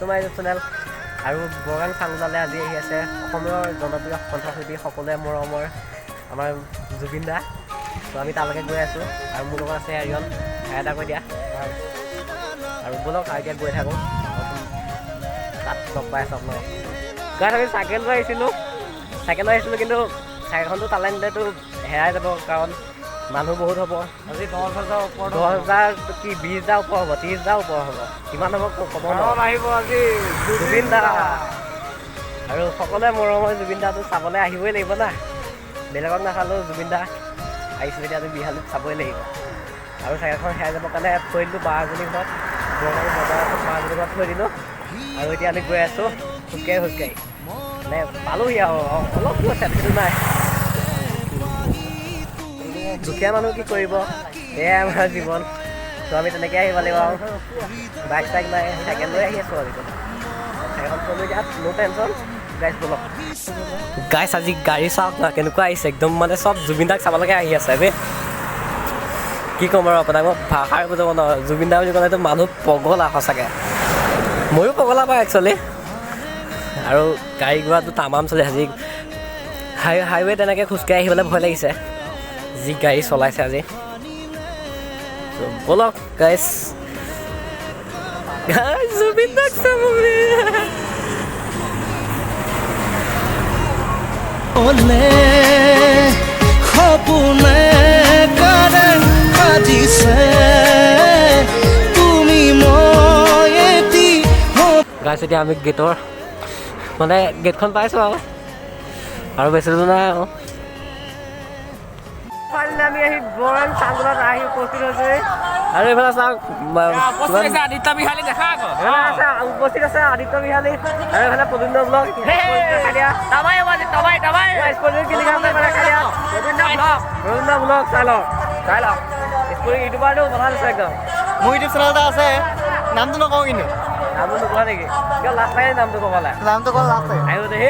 To my YouTube channel আৰু বৰগাং চাংলালৈ আজি আহি আছে অসমৰ জনপ্ৰিয় কণ্ঠশিল্পী সকলোৱে মৰমৰ আমাৰ জুবিন দা। তো আমি তালৈকে গৈ আছোঁ আৰু মোৰ লগত আছে এৰিয়ন এটা কৈ দিয়া আৰু ব'লক আৰু এতিয়া গৈ থাকোঁ তাত লগ পাই আছোঁ আপোনালোকক। গাত আমি চাইকেল লৈ আহিছিলোঁ কিন্তু চাইকেলখনটো তালৈ নিলেতো হেৰাই যাব কাৰণ মানুহ বহুত হ'ব। আজি 10,000 ওপৰত 10,000 কি 20,000 ওপৰ হ'ব 30,000 ওপৰ হ'ব কিমান হ'ব ক'ব নোৱাৰোঁ। আহিব আজি জুবিন দা আৰু সকলোৱে মৰমৰ জুবিন দাটো চাবলৈ আহিবই লাগিব না। বেলেগক নাচালেও জুবিন দা আহিছোঁ এতিয়া আজি বিহালীত চাবই লাগিব। আৰু চাইকেলখন হেৰাই যাবৰ কাৰণে থৈ দিলোঁ বাজনীৰ ঘৰত বজাৰত বাজনীৰ ঘৰত থৈ দিলোঁ আৰু এতিয়া আমি গৈ আছোঁ খোজকাঢ়ি মানে পালোঁহি আৰু অলপ দূৰ আছে সেইটো নাই। দুখীয়া মানুহ কি কৰিব এয়াই আমাৰ জীৱন। তো আমি তেনেকৈ আহিব লাগিব আৰু বাইক চাইক নাই চাইকেল লৈ আহি আছোঁ আৰু চাইকেলখন থৈ এতিয়া নো টেনশ্যন। গাইছ বলক গাইছ আজি গাড়ী চাওক না কেনেকুৱা আহিছে একদম মানে চব জুবিন দাক চাবলৈকে আহি আছে বে। কি ক'ম আৰু আপোনাক মই ভাষাৰ বুজাব নোৱাৰোঁ। জুবিন দা বুলি ক'লেতো মানুহ পগলা সঁচাকৈ। ময়ো পগলা পাওঁ একচুৱেলি। আৰু গাড়ী ঘোঁৰাটো তামাম চলি আজি হাইৱে তেনেকৈ খোজকাঢ়ি আহিবলৈ ভয় লাগিছে যি গাড়ী চলাইছে আজি। ব'লক গাইছ জুবিন দাক চাবলৈ। সপোনে কাৰে সাজিছে তুমি মই এটি। গাইছ এতিয়া আমি গেটৰ মানে গেটখন পাইছোঁ আৰু বেছি দূৰ নাই আৰু আমি আহি বৰগাং চাংলাত আহি উপস্থিত হৈছে আৰু এইফালে চাওক আদিত্য বিহালী দেখা আকৌ উপস্থিত আছে আদিত্য বিহালী আৰু এইফালে প্ৰদ্যুম্ন ব্লগ প্ৰদ্যুম্ন ব্লগ চাই লওক ইউটিউবাৰটো ভাল আছে একদম। মোৰ ইউটিউব চেনেল এটা আছে নামটো নকওঁ কিন্তু নামটো নোকোৱা নেকি কিয় লাজ পাই নামটো ক'বলৈ নামটো ক'ল লাষ্ট আহিব দেহি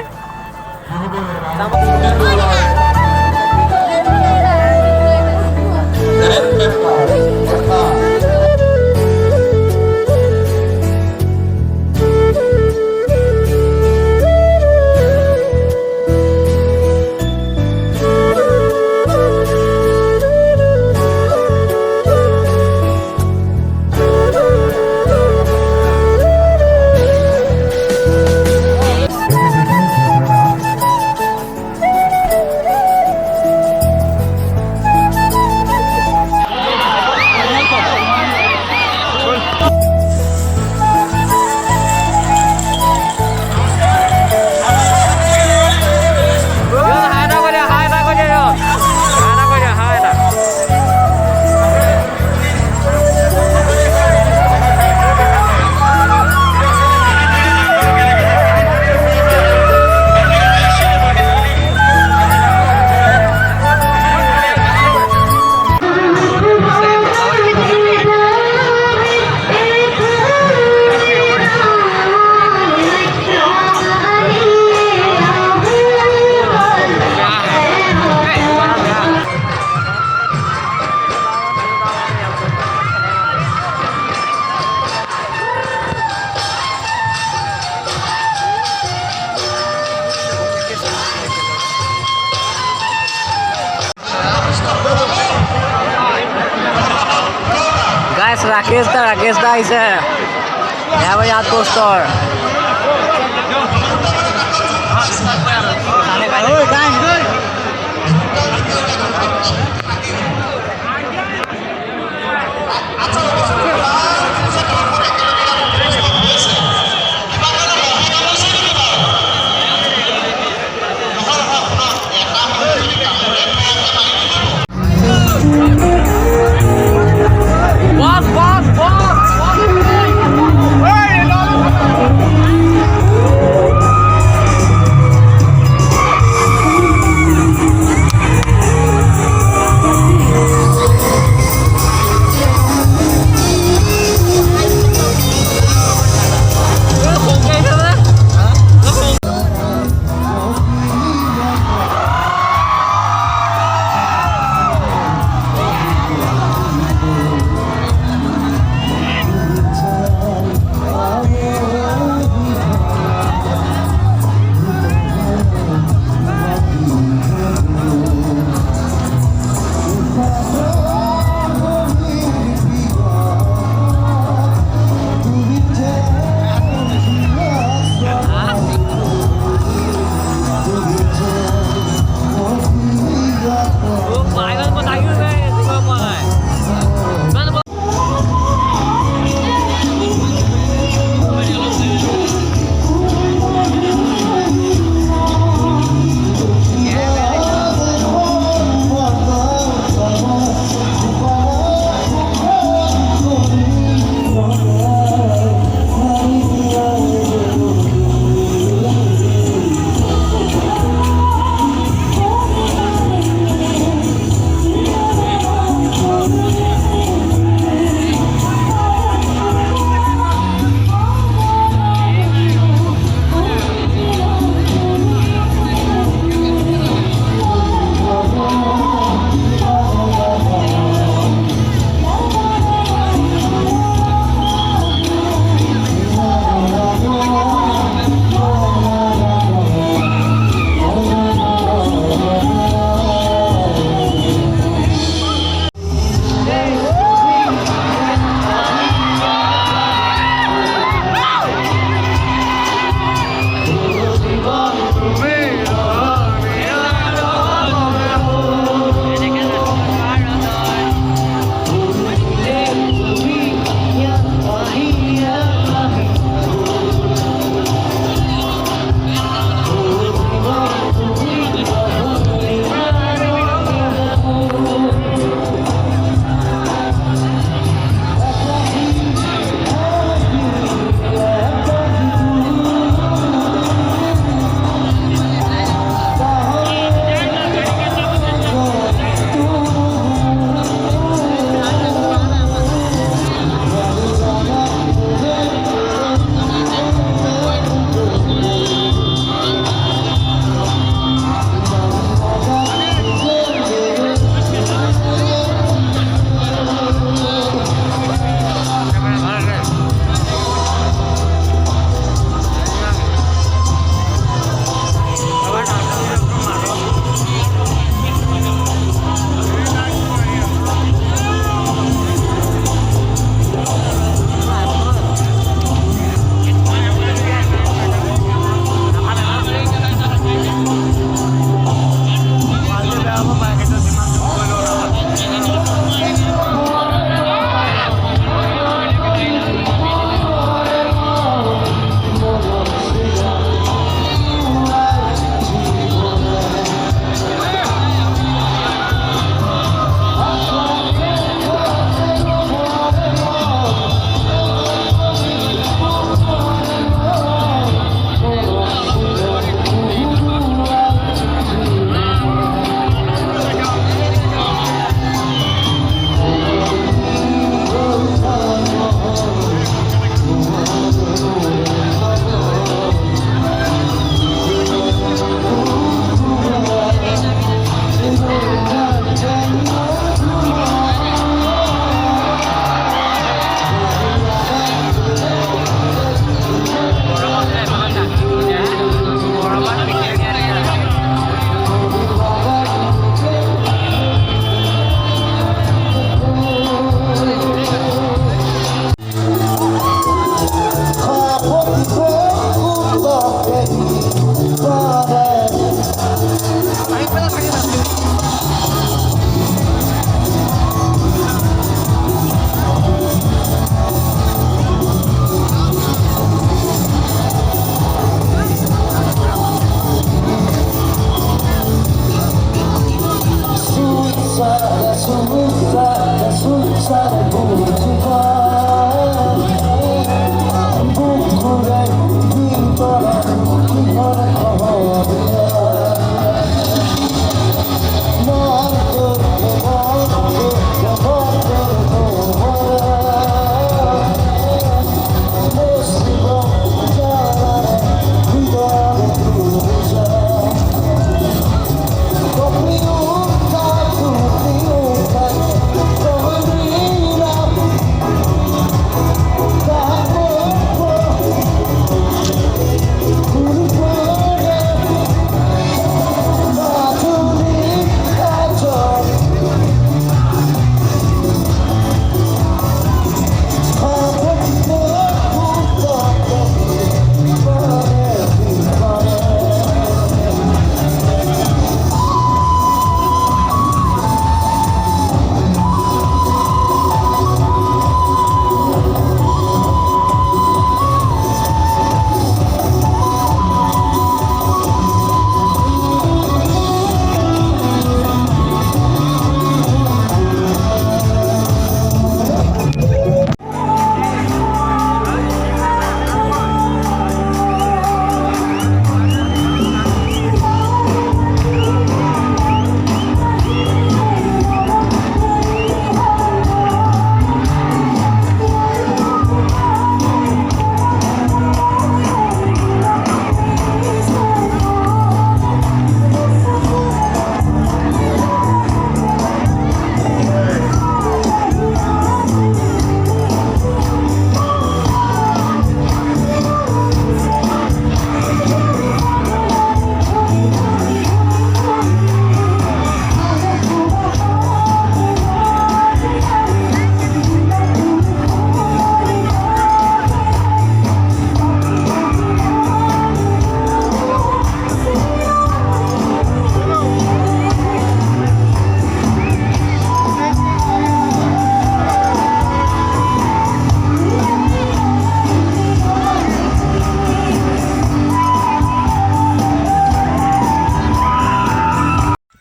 राकेश दा আহিছে यहाँ याद पोस्टर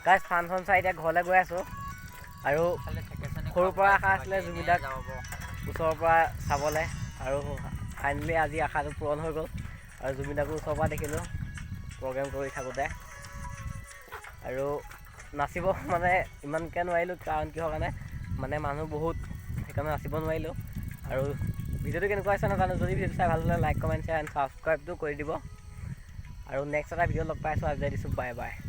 গাইজ ফাংচন চাই এতিয়া ঘৰলৈ গৈ আছোঁ আৰু সৰুৰ পৰা আশা আছিলে জুবিনদাক ওচৰৰ পৰা চাবলৈ আৰু ফাইনেলি আজি আশাটো পূৰণ হৈ গ'ল আৰু জুবিনদাকো ওচৰৰ পৰা দেখিলোঁ প্ৰগ্ৰেম কৰি থাকোঁতে আৰু নাচিব মানে ইমানকৈ নোৱাৰিলোঁ কাৰণ কিহৰ কাৰণে মানে মানুহ বহুত সেইকাৰণে নাচিব নোৱাৰিলোঁ আৰু ভিডিঅ'টো কেনেকুৱা হৈছে নাজানো যদি ভিডিঅ'টো চাই ভাল হ'লে লাইক কমেণ্ট শ্বেয়াৰ এণ্ড ছাবস্ক্ৰাইবটো কৰি দিব আৰু নেক্সট এটা ভিডিঅ' লগ পাই আছোঁ আজি দিছোঁ বাই বাই।